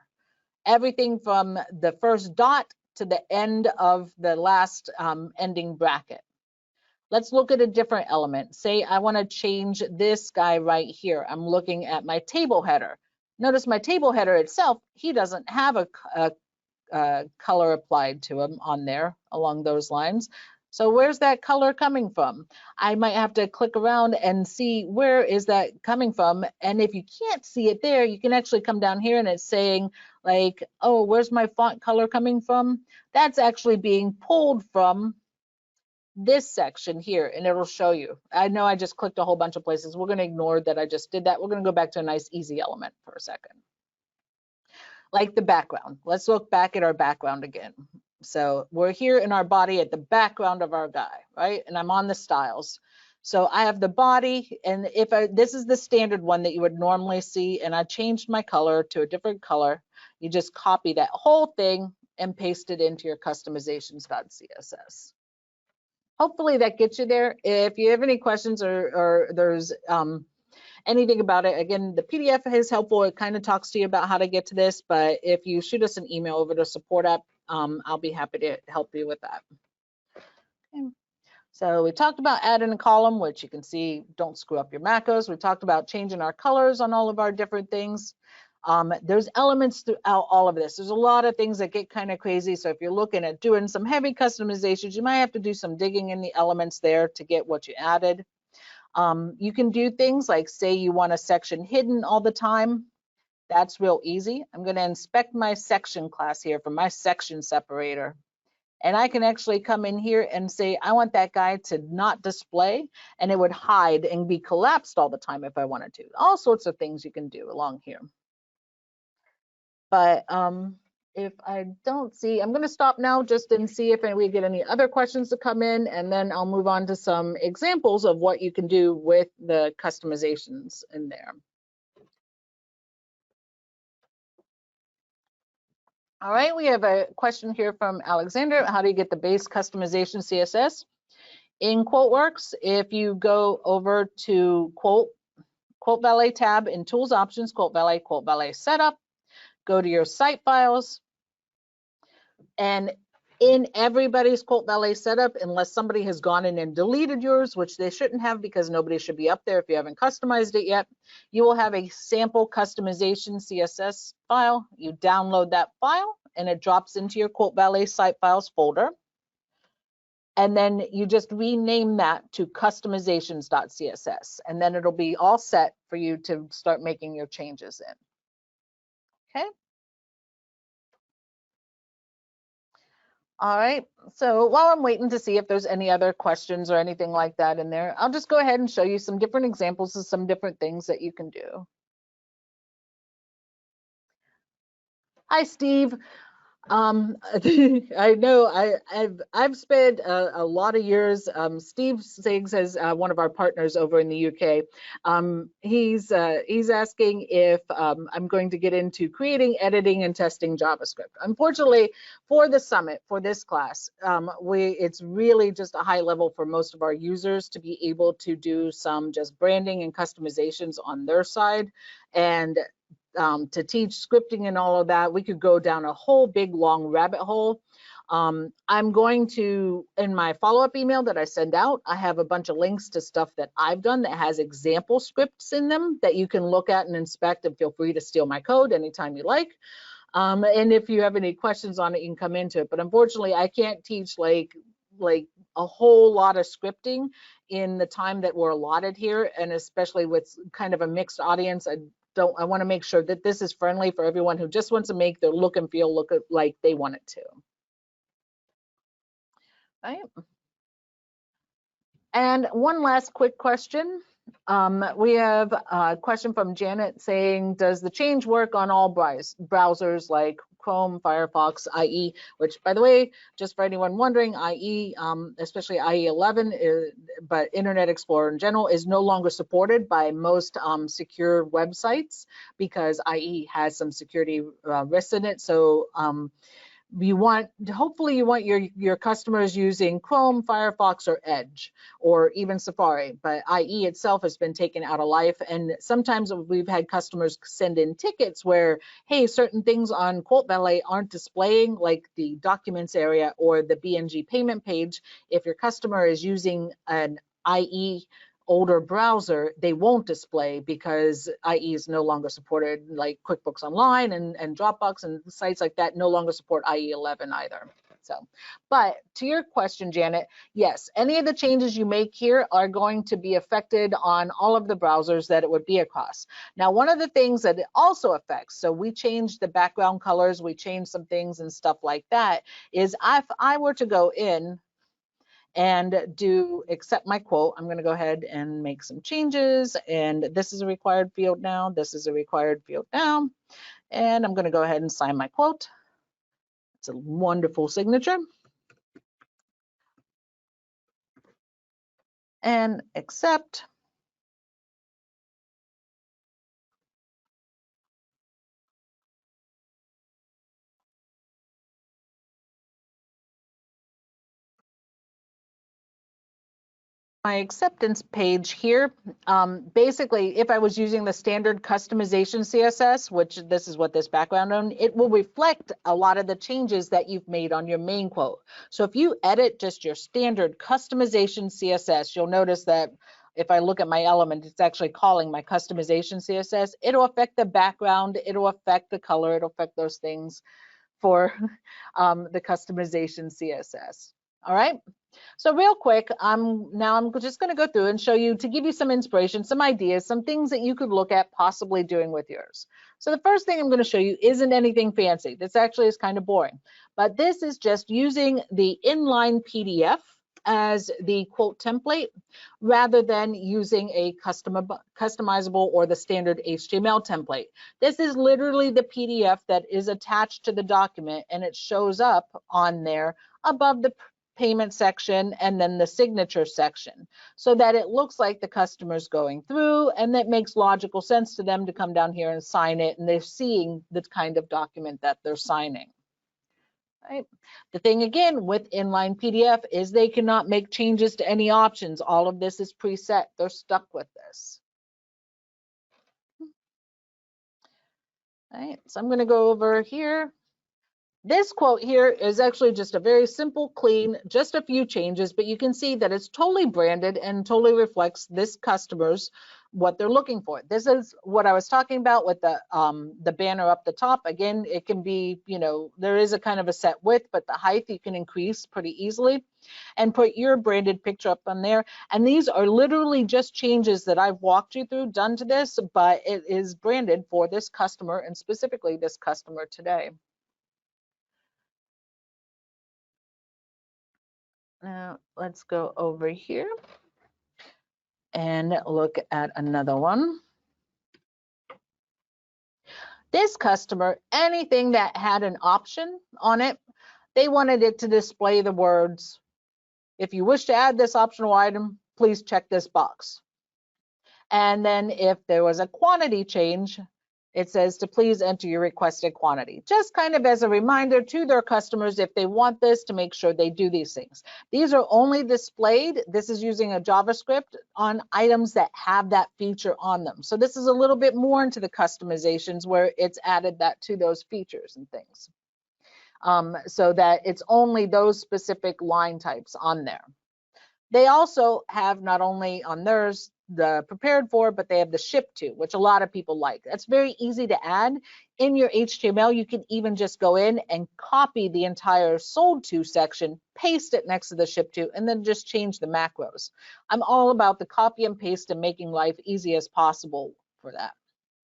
Everything from the first dot to the end of the last ending bracket. Let's look at a different element. Say I want to change this guy right here. I'm looking at my table header. Notice my table header itself, he doesn't have a color applied to them on there along those lines. So where's that color coming from? I might have to click around and see where is that coming from. And if you can't see it there, you can actually come down here and it's saying like, oh, where's my font color coming from? That's actually being pulled from this section here, and it'll show you. I know I just clicked a whole bunch of places. We're going to ignore that I just did that. We're going to go back to a nice easy element for a second. Like the background. Let's look back at our background again. So we're here in our body at the background of our guy, right? And I'm on the styles. So I have the body, and this is the standard one that you would normally see, and I changed my color to a different color. You just copy that whole thing and paste it into your customizations.css. Hopefully that gets you there. If you have any questions or there's anything about it, again, the PDF is helpful. It kind of talks to you about how to get to this, but if you shoot us an email over to support app, I'll be happy to help you with that. Okay. So we talked about adding a column, which you can see, don't screw up your macros. We talked about changing our colors on all of our different things. There's elements throughout all of this. There's a lot of things that get kind of crazy. So if you're looking at doing some heavy customizations, you might have to do some digging in the elements there to get what you added. You can do things like, say you want a section hidden all the time. That's real easy. I'm going to inspect my section class here from my section separator. And I can actually come in here and say, I want that guy to not display, and it would hide and be collapsed all the time if I wanted to. All sorts of things you can do along here. But if I don't see, I'm going to stop now just and see if we get any other questions to come in, and then I'll move on to some examples of what you can do with the customizations in there. All right, we have a question here from Alexander. How do you get the base customization CSS? In QuoteWerks, if you go over to QuoteValet tab in Tools Options, QuoteValet Setup, go to your site files, and in everybody's QuoteValet setup, unless somebody has gone in and deleted yours, which they shouldn't have because nobody should be up there if you haven't customized it yet, you will have a sample customization CSS file. You download that file and it drops into your QuoteValet site files folder. And then you just rename that to customizations.css, and then it'll be all set for you to start making your changes in. Okay. All right, so while I'm waiting to see if there's any other questions or anything like that in there, I'll just go ahead and show you some different examples of some different things that you can do. Hi, Steve. I know I've spent a lot of years. Steve Siggs is one of our partners over in the UK. He's asking if I'm going to get into creating, editing, and testing JavaScript. Unfortunately, for the summit, for this class, it's really just a high level for most of our users to be able to do some just branding and customizations on their side. And to teach scripting and all of that, we could go down a whole big long rabbit hole. I'm going to, in my follow-up email that I send out, I have a bunch of links to stuff that I've done that has example scripts in them that you can look at and inspect, and feel free to steal my code anytime you like. And if you have any questions on it, you can come into it. But unfortunately, I can't teach like a whole lot of scripting in the time that we're allotted here, and especially with kind of a mixed audience. I want to make sure that this is friendly for everyone who just wants to make their look and feel look like they want it to. Right. And one last quick question. We have a question from Janet saying, does the change work on all browsers like Chrome, Firefox, IE, which, by the way, just for anyone wondering, IE, especially IE 11, but Internet Explorer in general, is no longer supported by most secure websites because IE has some security risks in it. So hopefully you want your customers using Chrome, Firefox, or Edge, or even Safari, but IE itself has been taken out of life. And sometimes we've had customers send in tickets where, hey, certain things on QuoteValet aren't displaying, like the documents area or the BNG payment page. If your customer is using an IE older browser, they won't display because IE is no longer supported, like QuickBooks Online and Dropbox and sites like that no longer support IE 11 either. So, but to your question, Janet, yes, any of the changes you make here are going to be affected on all of the browsers that it would be across. Now, one of the things that it also affects, so we changed the background colors, we changed some things and stuff like that, is if I were to go in and do accept my quote, I'm going to go ahead and make some changes, and this is a required field now, this is a required field now, and I'm going to go ahead and sign my quote. It's a wonderful signature. and accept. My acceptance page here, basically, if I was using the standard customization CSS, which this is what this background on, it will reflect a lot of the changes that you've made on your main quote. So if you edit just your standard customization CSS, you'll notice that if I look at my element, it's actually calling my customization CSS. It'll affect the background, it'll affect the color, it'll affect those things for the customization CSS. All right. So real quick, I'm just going to go through and show you, to give you some inspiration, some ideas, some things that you could look at possibly doing with yours. So the first thing I'm going to show you isn't anything fancy. This actually is kind of boring, but this is just using the Inline Pdf as the quote template rather than using a customizable or the standard HTML template. This is literally the PDF that is attached to the document, and it shows up on there above the payment section and then the signature section, so that it looks like the customer's going through, and that makes logical sense to them to come down here and sign it, and they're seeing the kind of document that they're signing. Right. The thing again with Inline Pdf is they cannot make changes to any options. All of this is preset. They're stuck with this. All right, so I'm going to go over here. This quote here is actually just a very simple, clean, just a few changes, but you can see that it's totally branded and totally reflects this customer's what they're looking for. This is what I was talking about with the banner up the top. Again, it can be, there is a kind of a set width, but the height you can increase pretty easily and put your branded picture up on there. And these are literally just changes that I've walked you through, done to this, but it is branded for this customer and specifically this customer today. Now let's go over here and look at another one. This customer, anything that had an option on it, they wanted it to display the words, if you wish to add this optional item, please check this box. And then if there was a quantity change, it says to please enter your requested quantity, just kind of as a reminder to their customers if they want this, to make sure they do these things. These are only displayed, this is using a JavaScript, on items that have that feature on them. So this is a little bit more into the customizations where it's added that to those features and things. So that it's only those specific line types on there. They also have not only on theirs the prepared for, but they have the ship to, which a lot of people like. That's very easy to add. In your HTML, you can even just go in and copy the entire sold to section, paste it next to the ship to, and then just change the macros. I'm all about the copy and paste and making life easy as possible for that.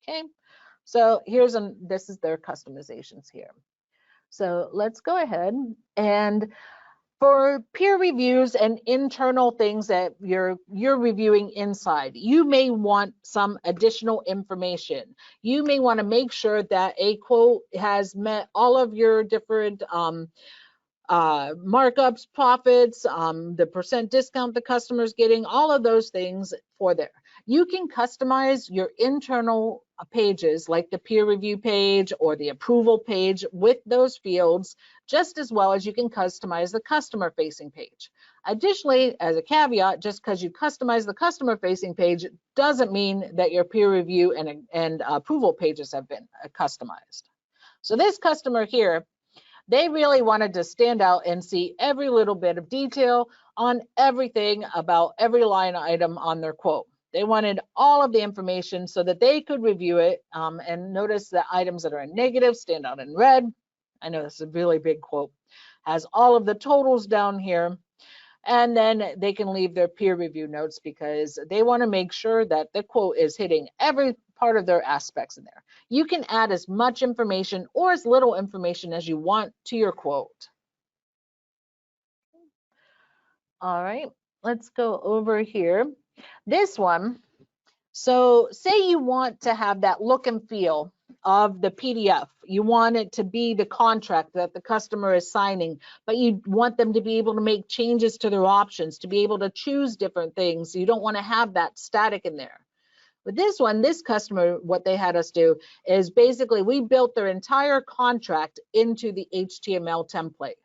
Okay, so this is their customizations here. So let's go ahead and for peer reviews and internal things that you're reviewing inside, you may want some additional information. You may want to make sure that a quote has met all of your different markups, profits, the percent discount the customer's getting, all of those things for there. You can customize your internal pages like the peer review page or the approval page with those fields just as well as you can customize the customer facing page. Additionally, as a caveat, just because you customize the customer facing page doesn't mean that your peer review and approval pages have been customized. So this customer here, they really wanted to stand out and see every little bit of detail on everything about every line item on their quote. They wanted all of the information so that they could review it and notice the items that are in negative stand out in red. I know this is a really big quote. Has all of the totals down here. And then they can leave their peer review notes because they want to make sure that the quote is hitting every part of their aspects in there. You can add as much information or as little information as you want to your quote. All right, let's go over here. This one, so say you want to have that look and feel of the PDF. You want it to be the contract that the customer is signing, but you want them to be able to make changes to their options, to be able to choose different things. You don't want to have that static in there. With this one, this customer, what they had us do is basically we built their entire contract into the HTML template.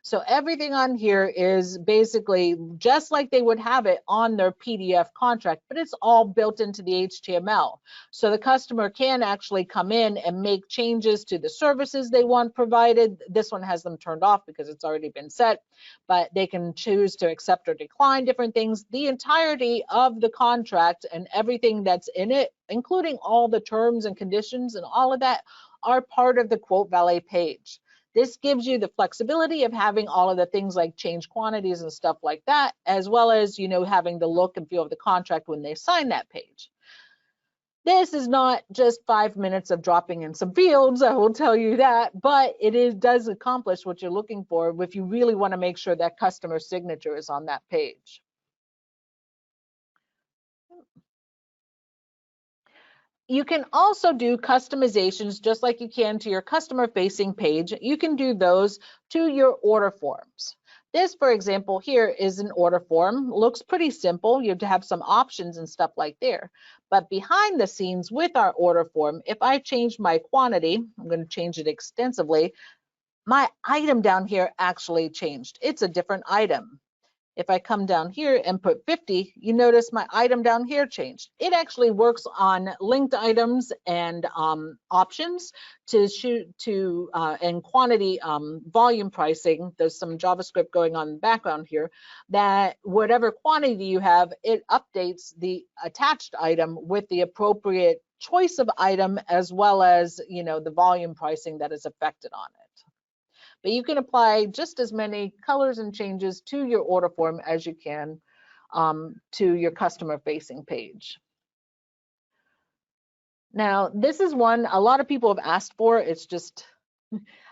So everything on here is basically just like they would have it on their PDF contract, but it's all built into the HTML. So the customer can actually come in and make changes to the services they want provided. This one has them turned off because it's already been set, but they can choose to accept or decline different things. The entirety of the contract and everything that's in it, including all the terms and conditions and all of that, are part of the QuoteValet page. This gives you the flexibility of having all of the things like change quantities and stuff like that, as well as, you know, having the look and feel of the contract when they sign that page. This is not just 5 minutes of dropping in some fields, I will tell you that, but does accomplish what you're looking for if you really want to make sure that customer signature is on that page. You can also do customizations just like you can to your customer facing page. You can do those to your order forms. This, for example, here is an order form. Looks pretty simple. You have to have some options and stuff like there. But behind the scenes with our order form, if I change my quantity, I'm going to change it extensively, my item down here actually changed. It's a different item. If I come down here and put 50, you notice my item down here changed. It actually works on linked items and options to and quantity volume pricing. There's some JavaScript going on in the background here that whatever quantity you have, it updates the attached item with the appropriate choice of item as well as, you know, the volume pricing that is affected on it. But you can apply just as many colors and changes to your order form as you can to your customer facing page. Now, this is one a lot of people have asked for. It's just,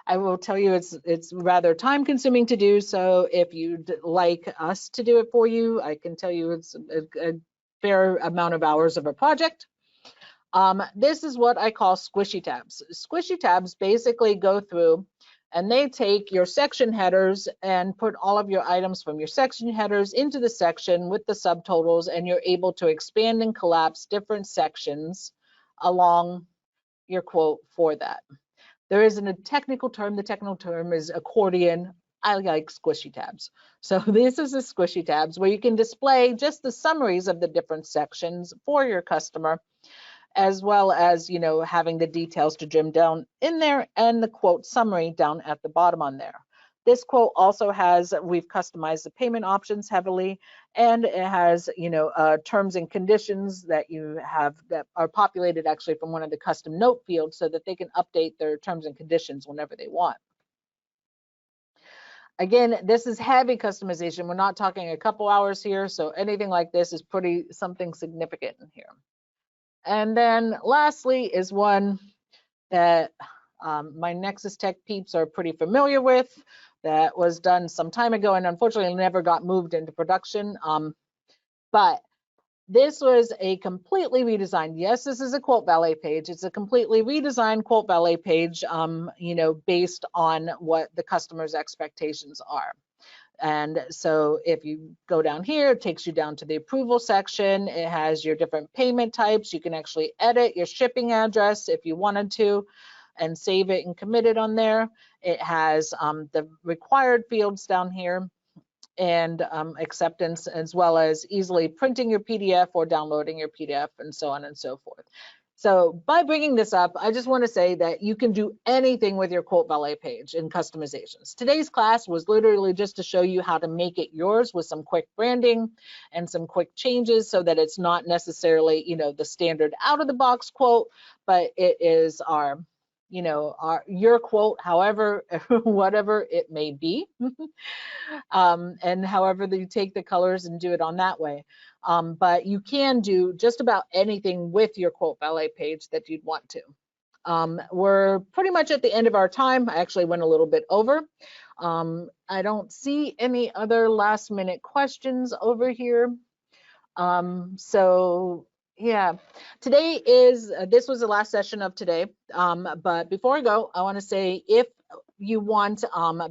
I will tell you, it's rather time consuming to do. So if you'd like us to do it for you, I can tell you it's a fair amount of hours of a project. This is what I call squishy tabs. Squishy tabs basically go through and they take your section headers and put all of your items from your section headers into the section with the subtotals, and you're able to expand and collapse different sections along your quote for that. There isn't a technical term. The technical term is accordion. I like squishy tabs. So this is the squishy tabs where you can display just the summaries of the different sections for your customer, as well as, you know, having the details to trim down in there and the quote summary down at the bottom on there. This quote also has, we've customized the payment options heavily, and it has, you know, terms and conditions that you have that are populated actually from one of the custom note fields so that they can update their terms and conditions whenever they want. Again, this is heavy customization. We're not talking a couple hours here, so anything like this is pretty something significant in here. And then lastly is one that my Nexus Tech peeps are pretty familiar with, that was done some time ago and unfortunately never got moved into production. But this was a completely redesigned, yes, this is a QuoteValet page. It's a completely redesigned QuoteValet page, you know, based on what the customer's expectations are. And so if you go down here, it takes you down to the approval section. It has your different payment types. You can actually edit your shipping address if you wanted to and save it and commit it on there. It has the required fields down here and acceptance, as well as easily printing your PDF or downloading your PDF and so on and so forth. So by bringing this up, I just want to say that you can do anything with your QuoteValet page in customizations. Today's class was literally just to show you how to make it yours with some quick branding and some quick changes so that it's not necessarily, you know, the standard out of the box quote, but it is our, you know, your quote, however, whatever it may be, and however you take the colors and do it on that way. But you can do just about anything with your QuoteValet page that you'd want to. We're pretty much at the end of our time. I actually went a little bit over. I don't see any other last minute questions over here. So Yeah, today is this was the last session of today. But before I go, I want to say if you want,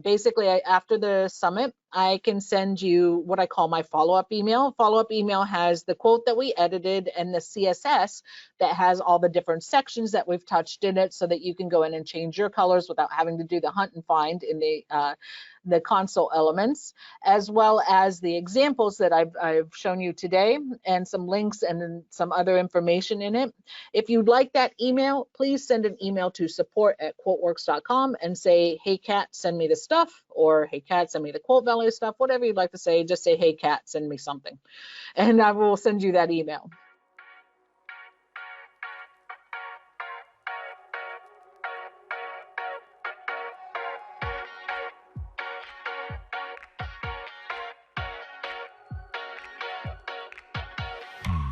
basically after the summit, I can send you what I call my follow-up email. Follow-up email has the quote that we edited and the CSS that has all the different sections that we've touched in it, so that you can go in and change your colors without having to do the hunt and find in the console elements, as well as the examples that I've shown you today, and some links and some other information in it. If you'd like that email, please send an email to support@quoteworks.com and say, hey Kat, send me the stuff, or hey Kat, send me the QuoteValet stuff, whatever you'd like to say. Just say, hey Kat, send me something, and I will send you that email.